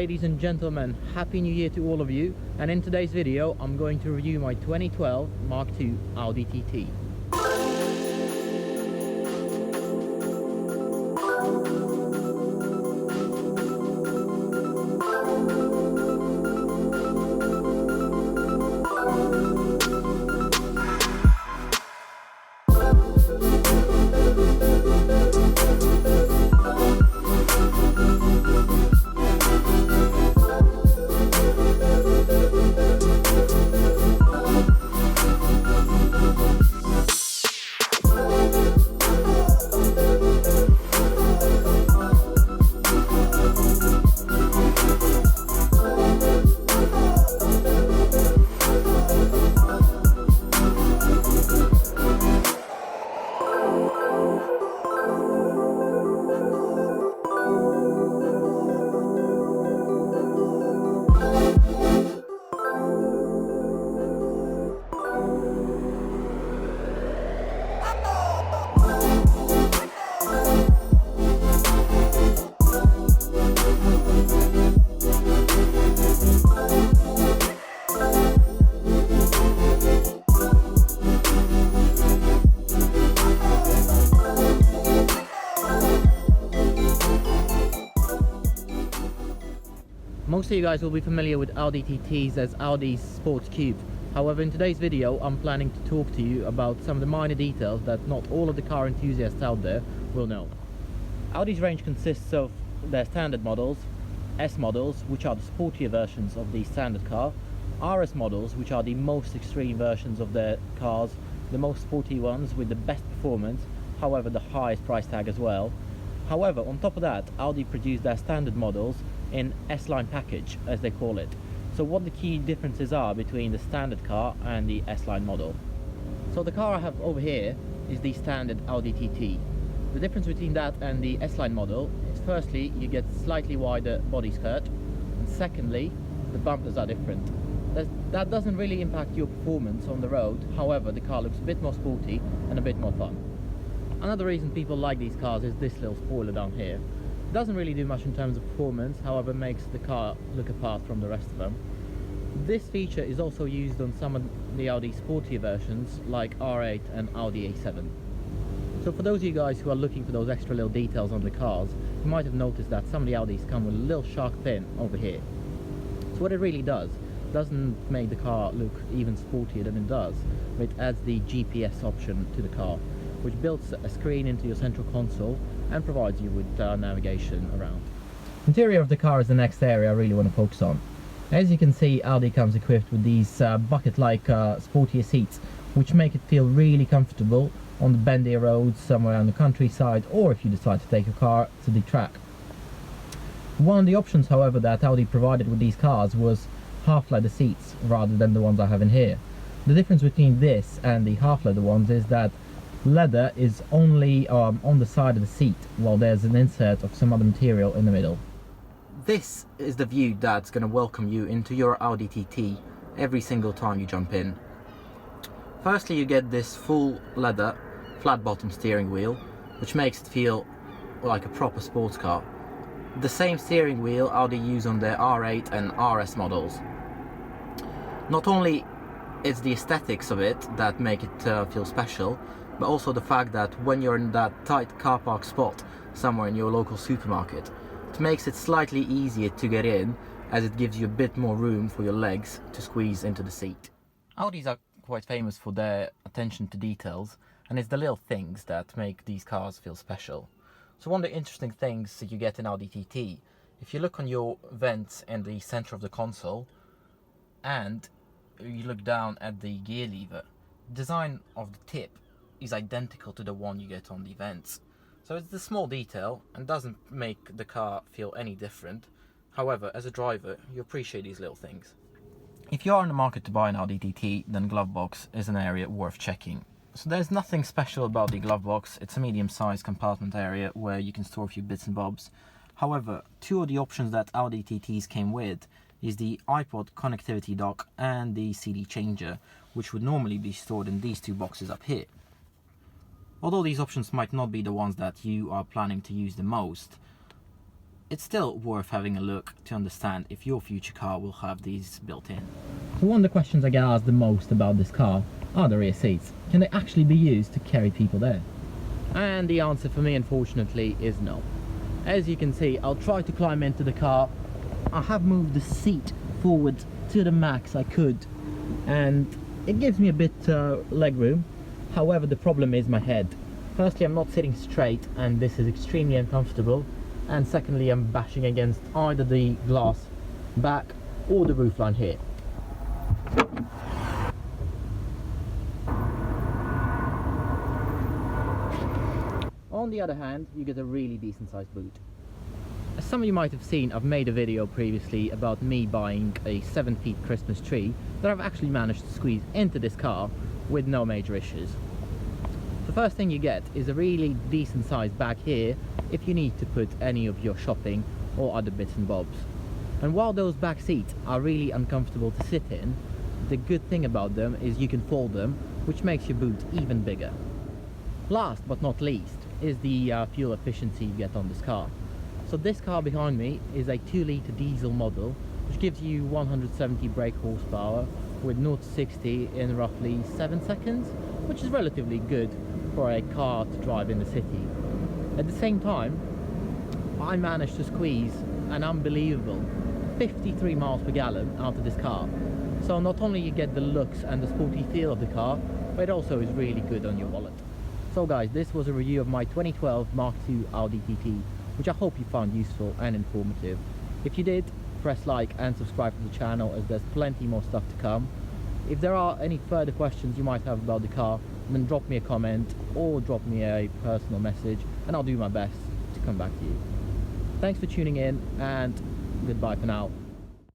ladies and gentlemen, Happy New Year to all of you, and in today's video I'm going to review my 2012 Mk2 Audi TT. Most of you guys will be familiar with Audi TTs as Audi's sports cube. However, in today's video I'm planning to talk to you about some of the minor details that not all of the car enthusiasts out there will know. Audi's range consists of their standard models, S models, which are the sportier versions of the standard car, RS models, which are the most extreme versions of their cars, the most sporty ones with the best performance, however the highest price tag as well. However, on top of that, Audi produced their standard models in S-Line package, as they call it. So what the key differences are between the standard car and the S-Line model. So the car I have over here is the standard Audi TT. The difference between that and the S-Line model is, firstly, you get slightly wider body skirt, and secondly, the bumpers are different. That doesn't really impact your performance on the road, however the car looks a bit more sporty and a bit more fun. Another reason people like these cars is this little spoiler down here. It doesn't really do much in terms of performance, however makes the car look apart from the rest of them. This feature is also used on some of the Audi sportier versions like R8 and Audi A7. So for those of you guys who are looking for those extra little details on the cars, you might have noticed that some of the Audis come with a little shark fin over here. So what it really doesn't make the car look even sportier than it does, but it adds the GPS option to the car, which builds a screen into your central console and provides you with navigation around. Interior of the car is the next area I really want to focus on. As you can see, Audi comes equipped with these bucket-like sportier seats, which make it feel really comfortable on the bendy roads somewhere on the countryside, or if you decide to take your car to the track. One of the options, however, that Audi provided with these cars was half-leather seats rather than the ones I have in here. The difference between this and the half-leather ones is that leather is only on the side of the seat, while there's an insert of some other material in the middle. This is the view that's going to welcome you into your Audi TT every single time you jump in. Firstly, you get this full leather flat bottom steering wheel, which makes it feel like a proper sports car. The same steering wheel Audi use on their R8 and RS models. Not only is the aesthetics of it that make it feel special, but also the fact that when you're in that tight car park spot somewhere in your local supermarket, it makes it slightly easier to get in, as it gives you a bit more room for your legs to squeeze into the seat. Audis are quite famous for their attention to details, and it's the little things that make these cars feel special. So one of the interesting things that you get in Audi TT, if you look on your vents in the center of the console and you look down at the gear lever, the design of the tip is identical to the one you get on the vents. So it's the small detail and doesn't make the car feel any different. However, as a driver, you appreciate these little things. If you are in the market to buy an Audi TT, then glove box is an area worth checking. So there's nothing special about the glove box. It's a medium-sized compartment area where you can store a few bits and bobs. However, two of the options that Audi TTs came with is the iPod connectivity dock and the CD changer, which would normally be stored in these two boxes up here. Although these options might not be the ones that you are planning to use the most, it's still worth having a look to understand if your future car will have these built in. So one of the questions I get asked the most about this car are the rear seats. Can they actually be used to carry people there? And the answer for me, unfortunately, is no. As you can see, I'll try to climb into the car. I have moved the seat forward to the max I could, and it gives me a bit leg room. However, the problem is my head. Firstly, I'm not sitting straight, and this is extremely uncomfortable. And secondly, I'm bashing against either the glass back or the roofline here. On the other hand, you get a really decent sized boot. As some of you might have seen, I've made a video previously about me buying a 7-feet Christmas tree that I've actually managed to squeeze into this car with no major issues. The first thing you get is a really decent sized bag here if you need to put any of your shopping or other bits and bobs. And while those back seats are really uncomfortable to sit in, the good thing about them is you can fold them, which makes your boot even bigger. Last but not least is the fuel efficiency you get on this car. So this car behind me is a 2-litre diesel model, which gives you 170 brake horsepower with 0 to 60 in roughly 7 seconds, which is relatively good for a car to drive in the city. At the same time, I managed to squeeze an unbelievable 53 miles per gallon out of this car. So not only you get the looks and the sporty feel of the car, but it also is really good on your wallet. So guys, this was a review of my 2012 Mk2 Audi TT, which I hope you found useful and informative. If you did, press like and subscribe to the channel, as there's plenty more stuff to come. If there are any further questions you might have about the car, then drop me a comment or drop me a personal message, and I'll do my best to come back to you. Thanks for tuning in, and goodbye for now.